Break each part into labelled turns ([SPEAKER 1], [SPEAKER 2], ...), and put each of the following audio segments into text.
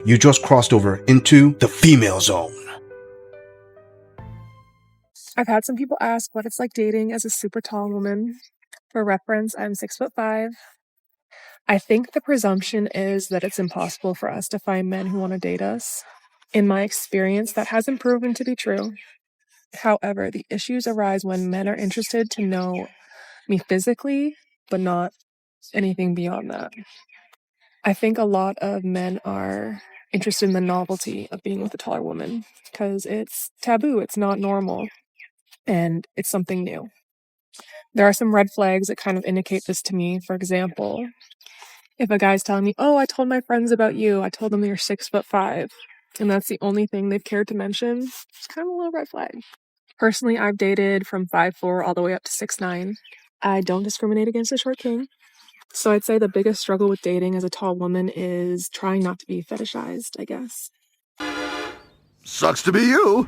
[SPEAKER 1] You just crossed over into the female zone.
[SPEAKER 2] I've had some people ask what it's like dating as a super tall woman. For reference, I'm 6'5". I think the presumption is that it's impossible for us to find men who want to date us. In my experience, that hasn't proven to be true. However, the issues arise when men are interested to know me physically, but not anything beyond that. I think a lot of men are interested in the novelty of being with a taller woman because it's taboo, it's not normal, and it's something new. There are some red flags that kind of indicate this to me. For example, if a guy's telling me, oh, I told my friends about you, I told them you're 6'5", and that's the only thing they've cared to mention, it's kind of a little red flag. Personally, I've dated from 5'4" all the way up to 6'9". I don't discriminate against a short king. So I'd say the biggest struggle with dating as a tall woman is trying not to be fetishized, I guess.
[SPEAKER 3] Sucks to be you.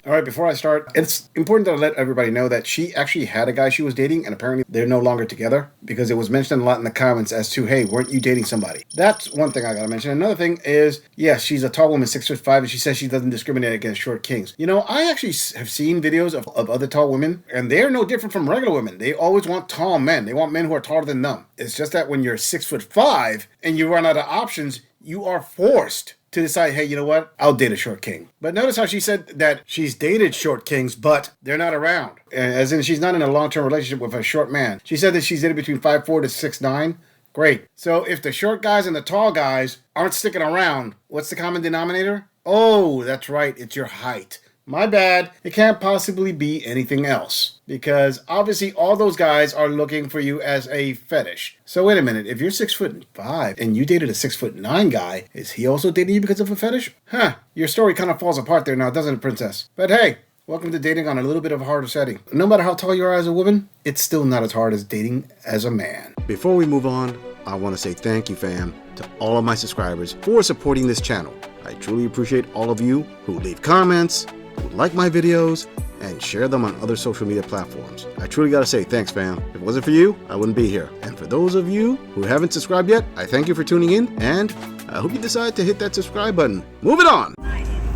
[SPEAKER 4] All right, before I start, it's important to let everybody know that she actually had a guy she was dating, and apparently they're no longer together because it was mentioned a lot in the comments as to, hey, weren't you dating somebody? That's one thing I gotta mention. Another thing is, yes, she's a tall woman, 6'5", and she says she doesn't discriminate against short kings. You know, I actually have seen videos of other tall women, and they're no different from regular women. They always want tall men. They want men who are taller than them. It's just that when you're 6'5" and you run out of options, you are forced to decide, hey, you know what? I'll date a short king. But notice how she said that she's dated short kings, but they're not around. As in, she's not in a long-term relationship with a short man. She said that she's dated between 5'4" to 6'9". Great. So if the short guys and the tall guys aren't sticking around, what's the common denominator? Oh, that's right. It's your height. My bad. It can't possibly be anything else. Because obviously all those guys are looking for you as a fetish. So wait a minute. If you're 6'5" and you dated a 6'9" guy, is he also dating you because of a fetish? Huh. Your story kind of falls apart there now, doesn't it, princess? But hey, welcome to dating on a little bit of a harder setting. No matter how tall you are as a woman, it's still not as hard as dating as a man. Before we move on, I want to say thank you, fam, to all of my subscribers for supporting this channel. I truly appreciate all of you who leave comments, who like my videos, and share them on other social media platforms. I truly gotta say thanks, fam. If it wasn't for you, I wouldn't be here. And for those of you who haven't subscribed yet, I thank you for tuning in, and I hope you decide to hit that subscribe button. Moving on!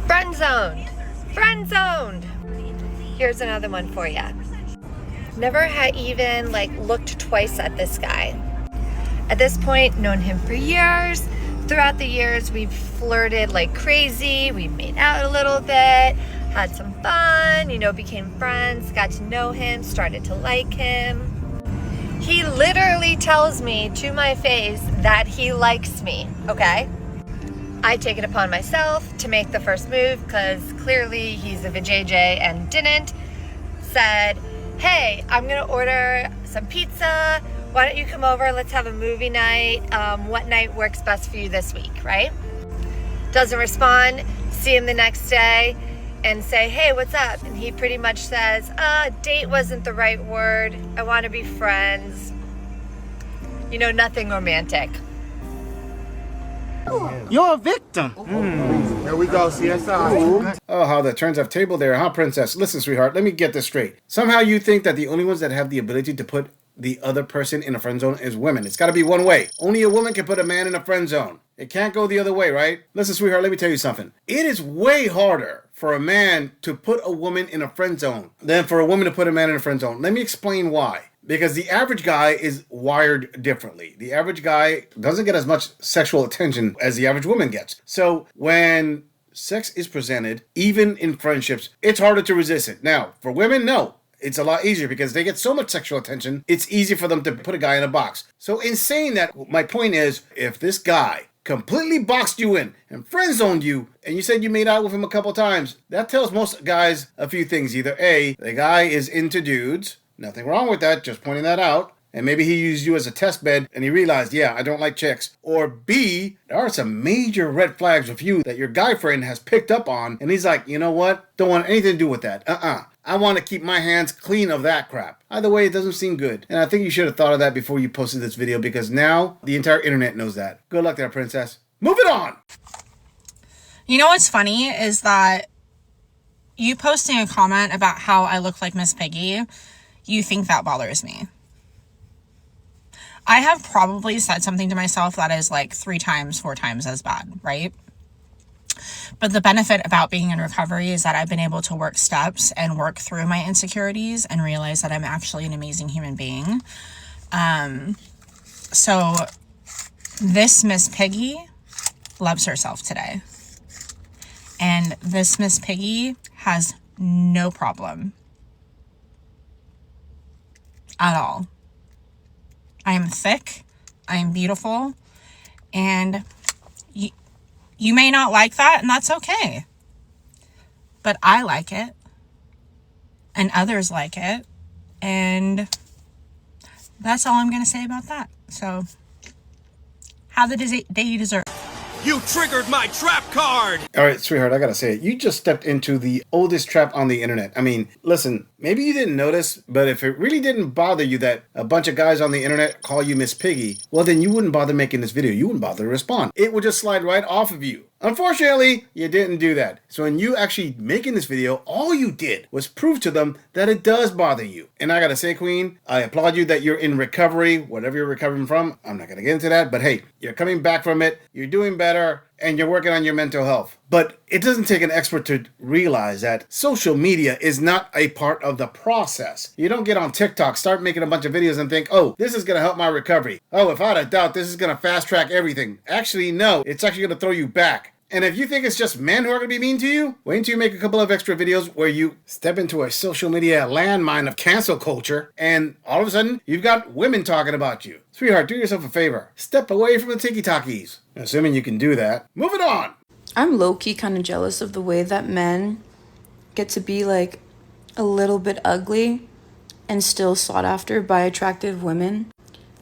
[SPEAKER 5] Friend zoned. Friend zoned. Here's another one for you. Never had even looked twice at this guy. At this point, known him for years. Throughout the years, we've flirted like crazy. We've made out a little bit, had some fun, became friends, got to know him, started to like him. He literally tells me to my face that he likes me, okay? I take it upon myself to make the first move because clearly he's a vajayjay and didn't. Said, hey, I'm gonna order some pizza. Why don't you come over? Let's have a movie night. What night works best for you this week, right? Doesn't respond. See him the next day and say, hey, what's up? And he pretty much says, date wasn't the right word. I want to be friends. Nothing romantic.
[SPEAKER 6] You're a victim. Here we go, CSI.
[SPEAKER 4] Oh, how the turns have tabled there, huh, princess? Listen, sweetheart, let me get this straight. Somehow you think that the only ones that have the ability to put the other person in a friend zone is women. It's got to be one way. Only a woman can put a man in a friend zone. It can't go the other way, right? Listen, sweetheart, let me tell you something. It is way harder for a man to put a woman in a friend zone than for a woman to put a man in a friend zone. Let me explain why. Because the average guy is wired differently. The average guy doesn't get as much sexual attention as the average woman gets. So when sex is presented, even in friendships, it's harder to resist it. Now, for women, no. It's a lot easier because they get so much sexual attention, it's easy for them to put a guy in a box. So in saying that, my point is, if this guy completely boxed you in and friend zoned you, and you said you made out with him a couple times, that tells most guys a few things. Either A, the guy is into dudes, nothing wrong with that, just pointing that out, and maybe he used you as a test bed and he realized, yeah, I don't like chicks. Or B, there are some major red flags with you that your guy friend has picked up on, and he's like, you know what, don't want anything to do with that. I want to keep my hands clean of that crap. Either way, it doesn't seem good. And I think you should have thought of that before you posted this video, because now the entire internet knows that. Good luck there, princess. Moving on!
[SPEAKER 7] You know what's funny is that you posting a comment about how I look like Miss Piggy, you think that bothers me. I have probably said something to myself that is like 3 times, 4 times as bad, right? But the benefit about being in recovery is that I've been able to work steps and work through my insecurities and realize that I'm actually an amazing human being. So this Miss Piggy loves herself today. And this Miss Piggy has no problem at all. I am thick. I am beautiful. And you may not like that, and that's okay. But I like it. And others like it. And that's all I'm going to say about that. So, have the day you deserve.
[SPEAKER 8] You triggered my trap card!
[SPEAKER 4] All right, sweetheart, I gotta say it. You just stepped into the oldest trap on the internet. I mean, listen, maybe you didn't notice, but if it really didn't bother you that a bunch of guys on the internet call you Miss Piggy, well, then you wouldn't bother making this video. You wouldn't bother to respond. It would just slide right off of you. Unfortunately, you didn't do that. So in you actually making this video, all you did was prove to them that it does bother you. And I gotta say, Queen, I applaud you that you're in recovery, whatever you're recovering from. I'm not gonna get into that, but hey, you're coming back from it, you're doing better, and you're working on your mental health. But it doesn't take an expert to realize that social media is not a part of the process. You don't get on TikTok, start making a bunch of videos and think, oh, this is gonna help my recovery. Oh, if I had a doubt, this is gonna fast track everything. Actually, no, it's actually gonna throw you back. And if you think it's just men who are going to be mean to you, wait until you make a couple of extra videos where you step into a social media landmine of cancel culture, and all of a sudden, you've got women talking about you. Sweetheart, do yourself a favor. Step away from the tiki-talkies. Assuming you can do that. Moving on.
[SPEAKER 9] I'm low-key kind of jealous of the way that men get to be, like, a little bit ugly and still sought after by attractive women.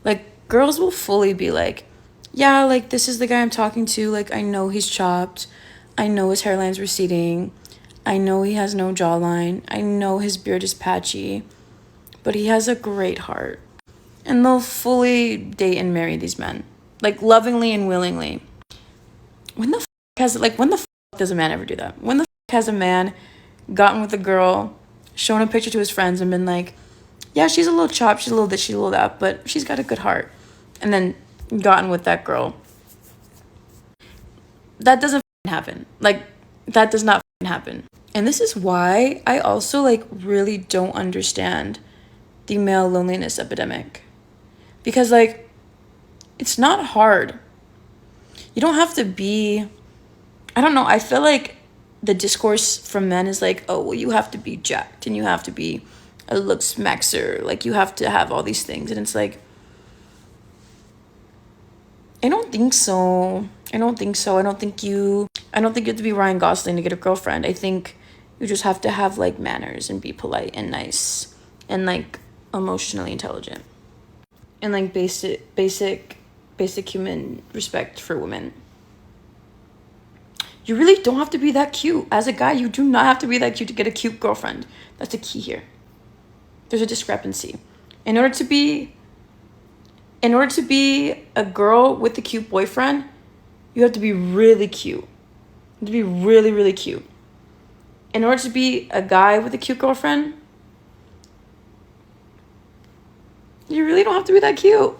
[SPEAKER 9] Like, girls will fully be like, yeah, like, this is the guy I'm talking to. Like, I know he's chopped. I know his hairline's receding. I know he has no jawline. I know his beard is patchy. But he has a great heart. And they'll fully date and marry these men. Like, lovingly and willingly. When the does a man ever do that? When the has a man gotten with a girl, shown a picture to his friends, and been like, yeah, she's a little chopped, she's a little this, she's a little that, but she's got a good heart. And then gotten with that girl. That doesn't happen. Like, that does not happen. And this is why I also, like, really don't understand the male loneliness epidemic. Because, like, it's not hard. You don't have to be, I don't know, I feel like the discourse from men is like, oh, well, you have to be jacked and you have to be a looks maxer. Like, you have to have all these things. And it's like, I don't think so. I don't think you have to be Ryan Gosling to get a girlfriend. I think you just have to have, like, manners and be polite and nice and, like, emotionally intelligent. And, like, basic human respect for women. You really don't have to be that cute. As a guy, you do not have to be that cute to get a cute girlfriend. That's the key here. There's a discrepancy. In order to be a girl with a cute boyfriend, you have to be really cute. You have to be really, really cute. In order to be a guy with a cute girlfriend, you really don't have to be that cute.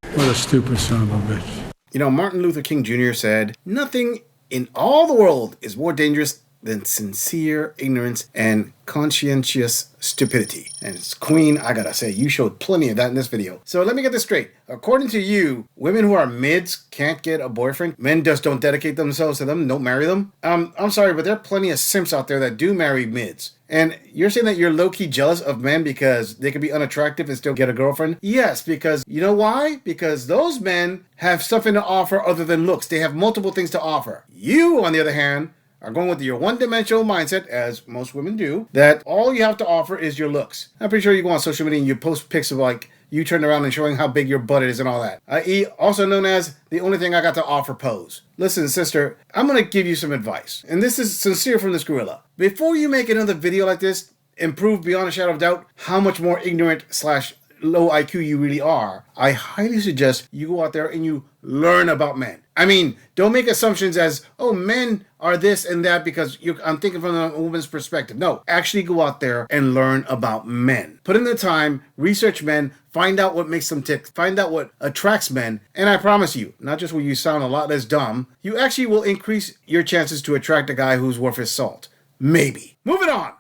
[SPEAKER 10] What a stupid son of a bitch.
[SPEAKER 4] You know, Martin Luther King Jr. said, nothing in all the world is more dangerous than sincere ignorance and conscientious stupidity. And it's Queen, I gotta say, you showed plenty of that in this video. So let me get this straight. According to you, women who are mids can't get a boyfriend. Men just don't dedicate themselves to them, don't marry them. I'm sorry, but there are plenty of simps out there that do marry mids. And you're saying that you're low-key jealous of men because they can be unattractive and still get a girlfriend? Yes, because you know why? Because those men have something to offer other than looks. They have multiple things to offer. You, on the other hand, are going with your one-dimensional mindset, as most women do, that all you have to offer is your looks. I'm pretty sure you go on social media and you post pics of, like, you turning around and showing how big your butt is and all that. I.e., also known as the only thing I got to offer pose. Listen, sister, I'm going to give you some advice. And this is sincere from this gorilla. Before you make another video like this, and prove beyond a shadow of doubt how much more ignorant / low IQ you really are, I highly suggest you go out there and you learn about men. I mean, don't make assumptions as, oh, men are this and that because I'm thinking from a woman's perspective. No, actually go out there and learn about men. Put in the time, research men, find out what makes them tick, find out what attracts men, and I promise you, not just will you sound a lot less dumb, you actually will increase your chances to attract a guy who's worth his salt. Maybe. Moving on.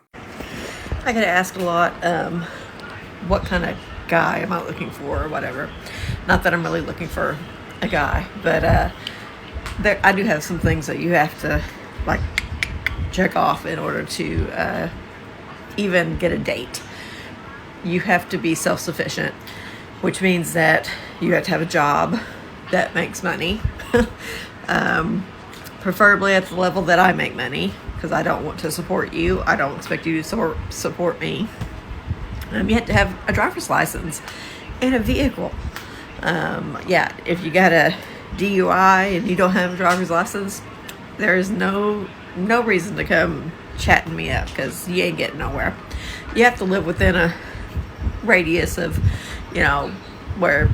[SPEAKER 11] I get asked a lot, what kind of guy am I looking for or whatever. Not that I'm really looking for a guy, but I do have some things that you have to like check off in order to even get a date. You have to be self-sufficient, which means that you have to have a job that makes money, preferably at the level that I make money, because I don't want to support you. I don't expect you to support me. You have to have a driver's license and a vehicle. Yeah, if you got a DUI and you don't have a driver's license, there is no reason to come chatting me up, because you ain't getting nowhere. You have to live within a radius of, where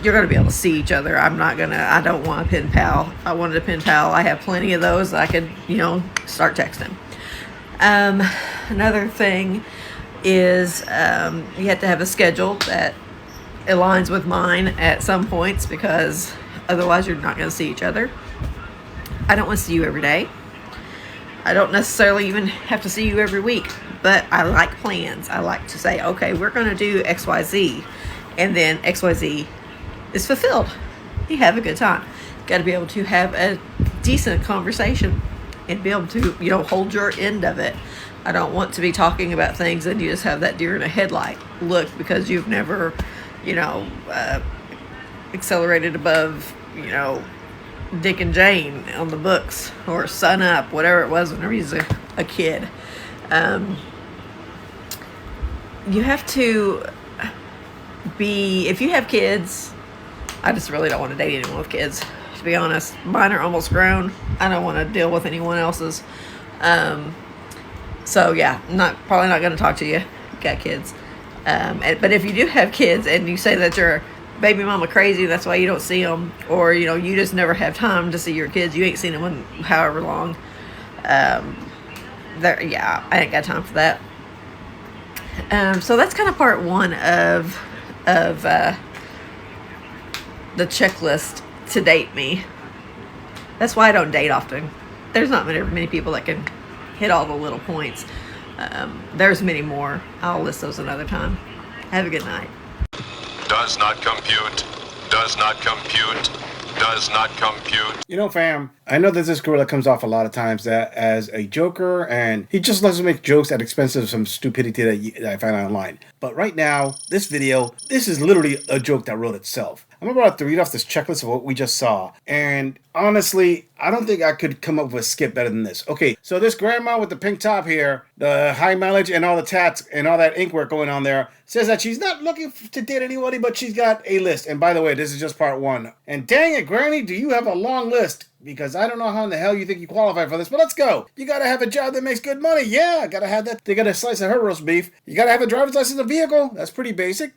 [SPEAKER 11] you're going to be able to see each other. I don't want a pen pal. I wanted a pen pal. I have plenty of those. I could, start texting. Another thing is you have to have a schedule that aligns with mine at some points, because otherwise you're not going to see each other. I don't want to see you every day. I don't necessarily even have to see you every week, but I like plans. I like to say, okay, we're going to do XYZ, and then XYZ is fulfilled. You have a good time. Got to be able to have a decent conversation and be able to, hold your end of it. I don't want to be talking about things and you just have that deer in a headlight look because you've never, accelerated above, Dick and Jane on the books, or Sun Up, whatever it was whenever he was a kid. You have to be, if you have kids, I just really don't want to date anyone with kids, to be honest. Mine are almost grown. I don't want to deal with anyone else's. So yeah, probably not going to talk to you. Got kids. But if you do have kids and you say that you're baby mama crazy, that's why you don't see them, or you just never have time to see your kids, you ain't seen them in however long, I ain't got time for that. So that's kind of part one of the checklist to date me. That's why I don't date often. There's not many people that can hit all the little points. There's many more. I'll list those another time. Have a good night.
[SPEAKER 12] Does not compute. Does not compute. Does not compute.
[SPEAKER 4] Fam, I know there's this girl that comes off a lot of times that as a joker, and he just loves to make jokes at expense of some stupidity that I find online. But right now, this is literally a joke that wrote itself. I'm about to read off this checklist of what we just saw, and honestly, I don't think I could come up with a skit better than this. Okay, so this grandma with the pink top here, the high mileage and all the tats and all that ink work going on there, says that she's not looking to date anybody, but she's got a list. And by the way, this is just part one. And dang it, Granny, do you have a long list? Because I don't know how in the hell you think you qualify for this, but let's go. You gotta have a job that makes good money. Yeah, gotta have that. They got a slice of her roast beef. You gotta have a driver's license and a vehicle. That's pretty basic,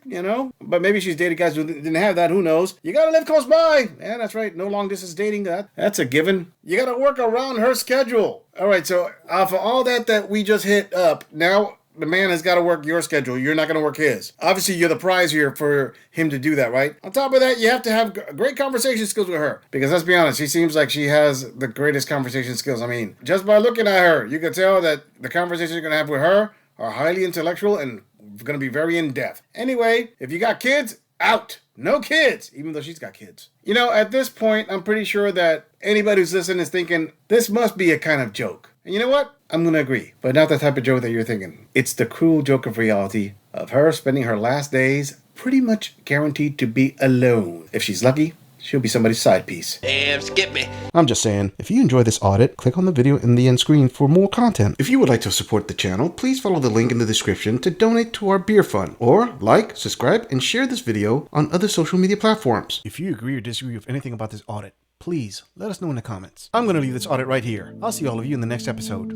[SPEAKER 4] But maybe she's dated guys who didn't have that. Who knows? You gotta live close by. Yeah, that's right. No long distance dating. That's a given. You gotta work around her schedule. All right, so for all that we just hit up, now the man has got to work your schedule. You're not going to work his. Obviously, you're the prize here for him to do that, right? On top of that, you have to have great conversation skills with her. Because let's be honest, she seems like she has the greatest conversation skills. I mean, just by looking at her, you can tell that the conversations you're going to have with her are highly intellectual and going to be very in-depth. Anyway, if you got kids, out. No kids, even though she's got kids. At this point, I'm pretty sure that anybody who's listening is thinking, this must be a kind of joke. And you know what? I'm going to agree. But not the type of joke that you're thinking. It's the cruel joke of reality of her spending her last days pretty much guaranteed to be alone. If she's lucky, she'll be somebody's side piece.
[SPEAKER 8] Damn, skip me.
[SPEAKER 1] I'm just saying, if you enjoy this audit, click on the video in the end screen for more content. If you would like to support the channel, please follow the link in the description to donate to our beer fund, or like, subscribe, and share this video on other social media platforms. If you agree or disagree with anything about this audit, please let us know in the comments. I'm going to leave this audit right here. I'll see all of you in the next episode.